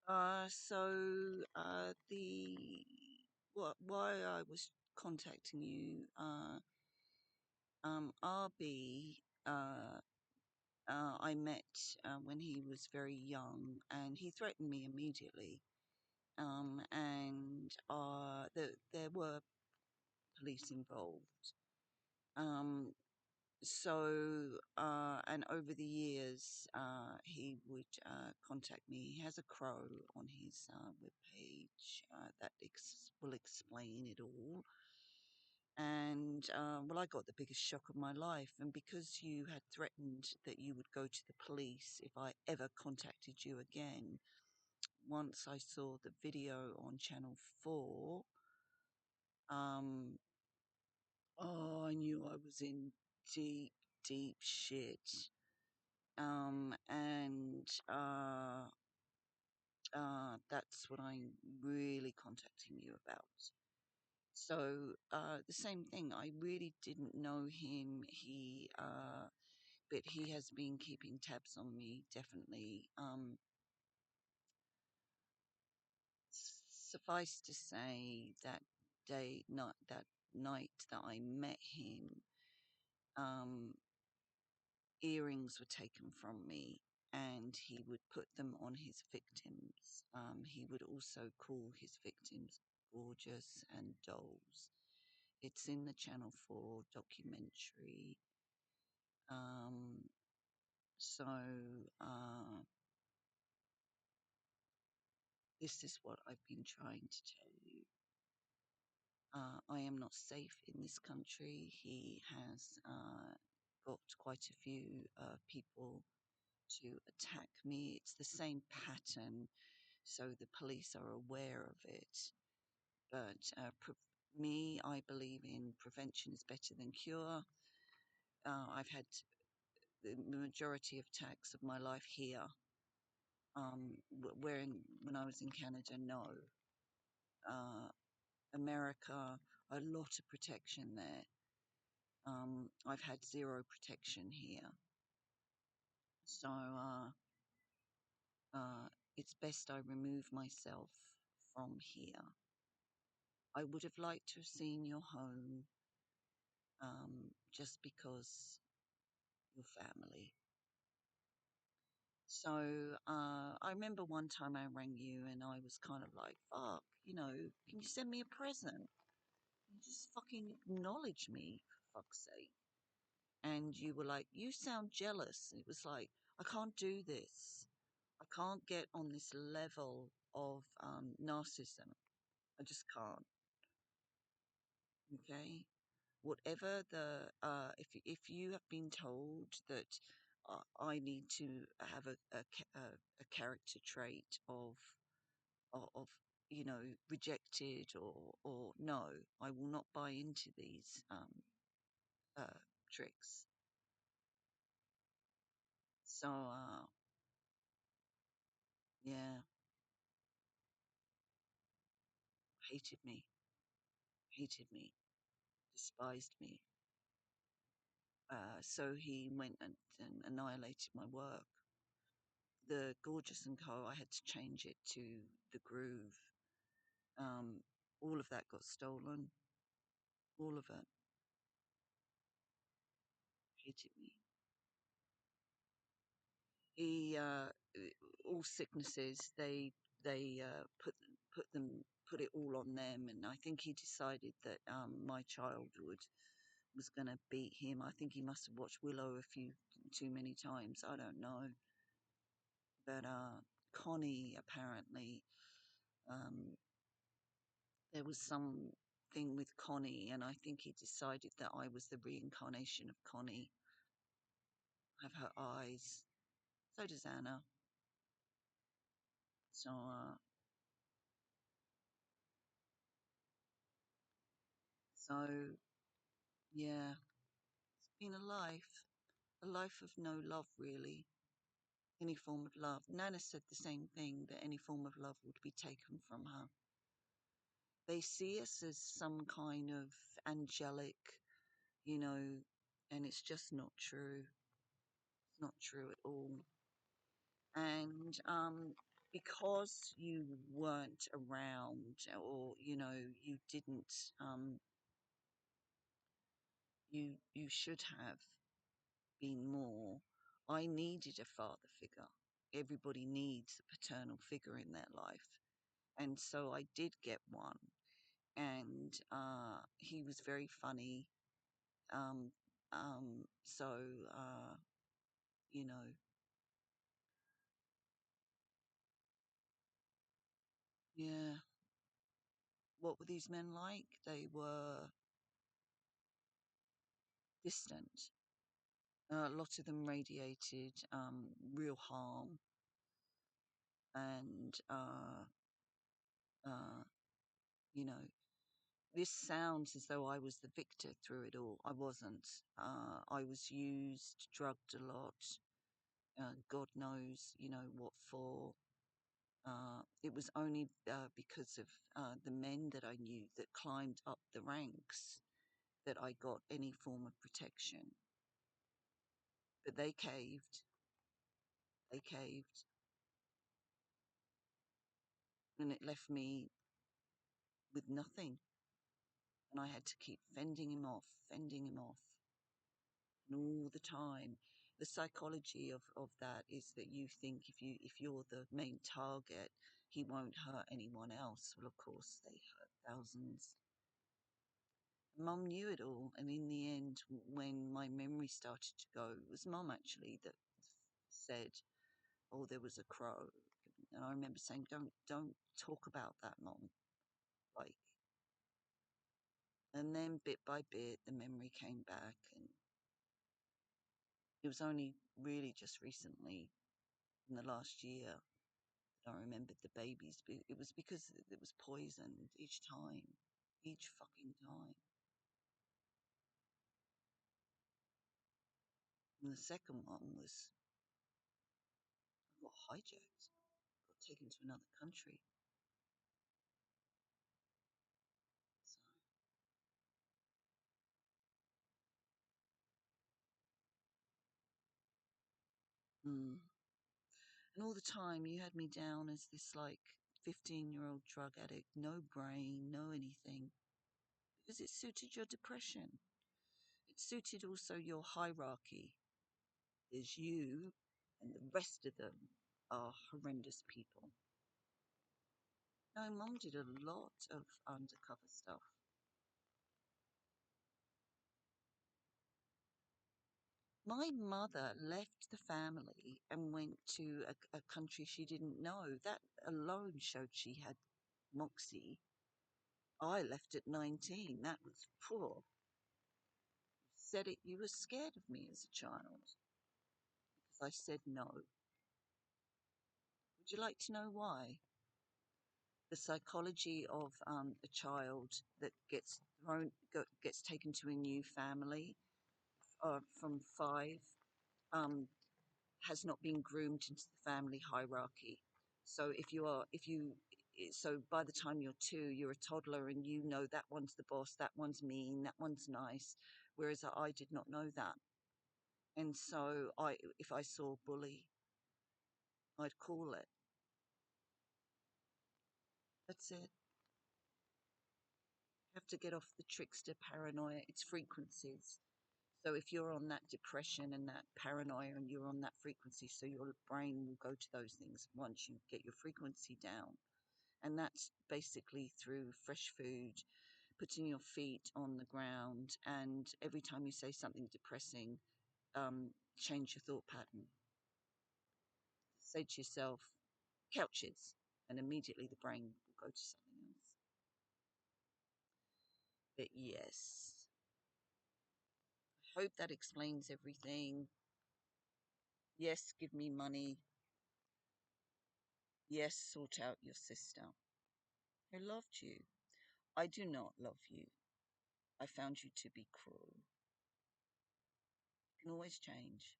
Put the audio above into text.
The why I was contacting you, RB, I met when he was very young, and he threatened me immediately. And there were police involved. Um, and over the years, he would contact me. He has a crow on his webpage that will explain it all. And well, I got the biggest shock of my life. And because you had threatened that you would go to the police if I ever contacted you again, once I saw the video on Channel 4, um, oh, I knew I was in deep, deep shit. And That's what I'm really contacting you about. So the same thing. I really didn't know him. But he has been keeping tabs on me, definitely. Suffice to say that that night that I met him, um, earrings were taken from me, and he would put them on his victims. He would also call his victims gorgeous and dolls. It's in the Channel 4 documentary. Um, so this is what I've been trying to tell you. I am not safe in this country. He has got quite a few people to attack me. It's the same pattern, so the police are aware of it. But I believe in prevention is better than cure. I've had the majority of attacks of my life here. When I was in Canada, no. America, a lot of protection there. I've had zero protection here. So it's best I remove myself from here. I would have liked to have seen your home, just because your family. So I remember one time I rang you and I was kind of like, fuck, can you send me a present? You just fucking acknowledge me, for fuck's sake. And you were like, you sound jealous. It was like, I can't do this. I can't get on this level of narcissism. I just can't. Okay. Whatever if you have been told that I need to have a character trait of rejected, or no, I will not buy into these uh, tricks. So yeah, hated me, despised me. So he went and annihilated my work. The Gorgeous and Co. I had to change it to the Groove. Um, all of that got stolen. All of it. Hated me. He all sicknesses. They put it all on them, and I think he decided that my childhood was going to beat him. I think he must have watched Willow a few too many times. I don't know, but Connie apparently, um, there was something with Connie, and I think he decided that I was the reincarnation of Connie. I have her eyes. So does Anna. So so yeah, it's been a life of no love, really. Any form of love. Nana said the same thing, that any form of love would be taken from her. They see us as some kind of angelic, you know, and it's just not true. It's not true at all. And because you weren't around, or you didn't, you should have been more. I needed a father figure. Everybody needs a paternal figure in their life, and so I did get one. And he was very funny. um so you know yeah. What were these men like? They were distant. A lot of them radiated real harm, and uh, you know, this sounds as though I was the victor through it all. I wasn't. I was used, drugged a lot. God knows, what for. It was only because of the men that I knew that climbed up the ranks that I got any form of protection. But they caved. They caved, and it left me with nothing. And I had to keep fending him off, and all the time. The psychology of that is that you think if you're the main target, he won't hurt anyone else. Well, of course, they hurt thousands. Mum knew it all, and in the end, when my memory started to go, it was Mum actually that said, "Oh, there was a crow," and I remember saying, "Don't talk about that, Mum." Like, and then bit by bit, the memory came back, and it was only really just recently, in the last year, that I remembered the babies. But it was because it was poisoned each fucking time. And the second one was I got hijacked, got taken to another country. So, mm. And all the time you had me down as this like 15-year-old drug addict, no brain, no anything, because it suited your depression. It suited also your hierarchy. There's you, and the rest of them are horrendous people. No, Mum did a lot of undercover stuff. My mother left the family and went to a country she didn't know. That alone showed she had moxie. I left at 19. That was poor. Said it. You were scared of me as a child because I said no. Would you like to know why? The psychology of a child that gets taken to a new family from 5 um, has not been groomed into the family hierarchy. So so by the time you're 2, you're a toddler, and you know that one's the boss, that one's mean, that one's nice, whereas I did not know that. And so if I saw a bully, I'd call it. That's it. You have to get off the trickster paranoia. It's frequencies. So if you're on that depression and that paranoia and you're on that frequency, so your brain will go to those things once you get your frequency down. And that's basically through fresh food, putting your feet on the ground, and every time you say something depressing, change your thought pattern. Say to yourself, couches, and immediately the brain will go to something else. But yes, I hope that explains everything. Yes, give me money. Yes, sort out your sister. I loved you. I do not love you. I found you to be cruel. You can always change.